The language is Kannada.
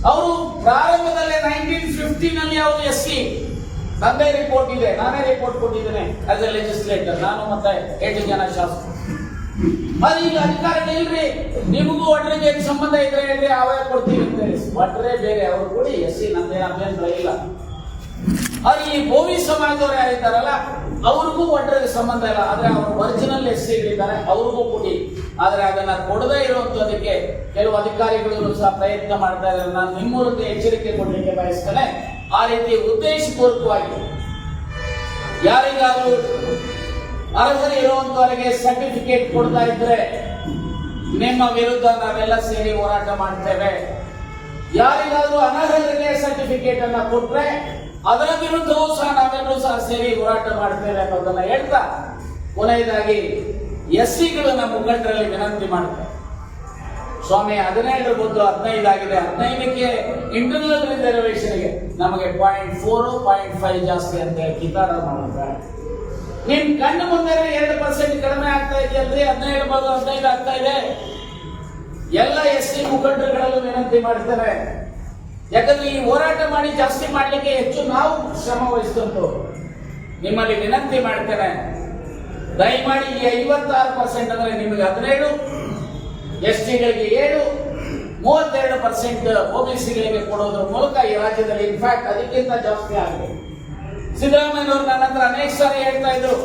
ಅವರು ಪ್ರಾರಂಭದಲ್ಲೇ 1950 ಅವರು SC ನಂದೇ ರಿಪೋರ್ಟ್ ಇದೆ, ನಾನೇ ರಿಪೋರ್ಟ್ ಕೊಟ್ಟಿದ್ದೇನೆ ಆಸ್ ಎ ಲೆಜಿಸ್ಲೇಟರ್, ನಾನು ಮತ್ತೆ 8 ಜನ ಶಾಸಕರು. ಅದು ಈಗ ಅಧಿಕಾರಿಗಳು ಇಲ್ರಿ, ನಿಮಗೂ ಒಡ್ರಿಗೆ ಸಂಬಂಧ ಇದ್ರೆ ಹೇಳ್ರಿ, ಅವೇ ಕೊಡ್ತೀವಿ ಅಂತ ಹೇಳಿ. ಒಟ್ರೆ ಬೇರೆ ಅವರು ಕೊಡಿ, SC ನಂದೇ ಅಭ್ಯಂತರ ಇಲ್ಲ. ಅದು ಈ ಬೋವಿ ಸಮಾಜದವರು ಯಾರಿದ್ದಾರಲ್ಲ ಅವ್ರಿಗೂ ಒಡ್ರಿಗೆ ಸಂಬಂಧ ಇಲ್ಲ, ಆದ್ರೆ ಅವರು ಒರಿಜಿನಲ್ SCಗಳಿದ್ದಾರೆ, ಅವ್ರಿಗೂ ಕೊಡಿ. ಆದ್ರೆ ಅದನ್ನ ಕೊಡದೇ ಇರುವಂತದಕ್ಕೆ ಕೆಲವು ಅಧಿಕಾರಿಗಳು ಸಹ ಪ್ರಯತ್ನ ಮಾಡ್ತಾ ಇದ್ದಾರೆ. ನಾನು ನಿಮ್ಮ ಮೂಲಕ ಎಚ್ಚರಿಕೆ ಕೊಡಲಿಕ್ಕೆ ಬಯಸ್ತೇನೆ. ಆ ರೀತಿ ಉದ್ದೇಶಪೂರ್ವಕವಾಗಿ ಯಾರಿಗಾದ್ರೂ ಅರ್ಹತೆ ಇರುವಂತವರಿಗೆ ಸರ್ಟಿಫಿಕೇಟ್ ಕೊಡ್ತಾ ಇದ್ರೆ ನಿಮ್ಮ ವಿರುದ್ಧ ನಾವೆಲ್ಲ ಸೇರಿ ಹೋರಾಟ ಮಾಡ್ತೇವೆ. ಯಾರಿಗಾದ್ರೂ ಅನರ್ಹರಿಗೆ ಸರ್ಟಿಫಿಕೇಟ್ ಅನ್ನ ಕೊಟ್ರೆ ಅದರ ವಿರುದ್ಧವೂ ಸಹ ನಾವೆಲ್ಲರೂ ಸಹ ಸೇರಿ ಹೋರಾಟ ಮಾಡ್ತೇವೆ ಅನ್ನೋದನ್ನ ಹೇಳ್ತಾ, ಕೊನೆಯದಾಗಿ SCಗಳನ್ನ ಮುಖಂಡರಲ್ಲಿ ವಿನಂತಿ ಮಾಡ್ತೇವೆ. ಸ್ವಾಮಿ 17 ಬದಲು 15 ಆಗಿದೆ, 15ಕ್ಕೆ ಇಂಟರ್ನಲ್ ರಿಸರ್ವೇಶನ್ಗೆ ನಮಗೆ 0.4 0.5 ಜಾಸ್ತಿ ಅಂತ ಕಿತಾರ ಮಾಡ್ತಾರೆ. ನಿಮ್ ಕಣ್ಣು ಮುಂದೆ 2% ಕಡಿಮೆ ಆಗ್ತಾ ಇದೆಯಲ್ರಿ, 17 ಬದಲು 15 ಆಗ್ತಾ ಇದೆ. ಎಲ್ಲ SC ಮುಖಂಡರುಗಳಲ್ಲೂ ವಿನಂತಿ ಮಾಡ್ತಾರೆ. ಯಾಕಂದ್ರೆ ಈ ಹೋರಾಟ ಮಾಡಿ ಜಾಸ್ತಿ ಮಾಡ್ಲಿಕ್ಕೆ ಹೆಚ್ಚು ನಾವು ಶ್ರಮ ವಹಿಸಿದಂತು. ನಿಮ್ಮಲ್ಲಿ ವಿನಂತಿ ಮಾಡ್ತೇನೆ, ದಯಮಾಡಿ ಈ 56% ಅಂದ್ರೆ ನಿಮಗೆ 17, STಗಳಿಗೆ 7, 32% OBCಗಳಿಗೆ ಕೊಡೋದ್ರ ಮೂಲಕ ಈ ರಾಜ್ಯದಲ್ಲಿ ಇನ್ಫ್ಯಾಕ್ಟ್ ಅದಕ್ಕಿಂತ ಜಾಸ್ತಿ ಆಗಿದೆ. ಸಿದ್ದರಾಮಯ್ಯನವರು ನನ್ನ ಹತ್ರ ಅನೇಕ ಸಾರಿ ಹೇಳ್ತಾ ಇದ್ರು,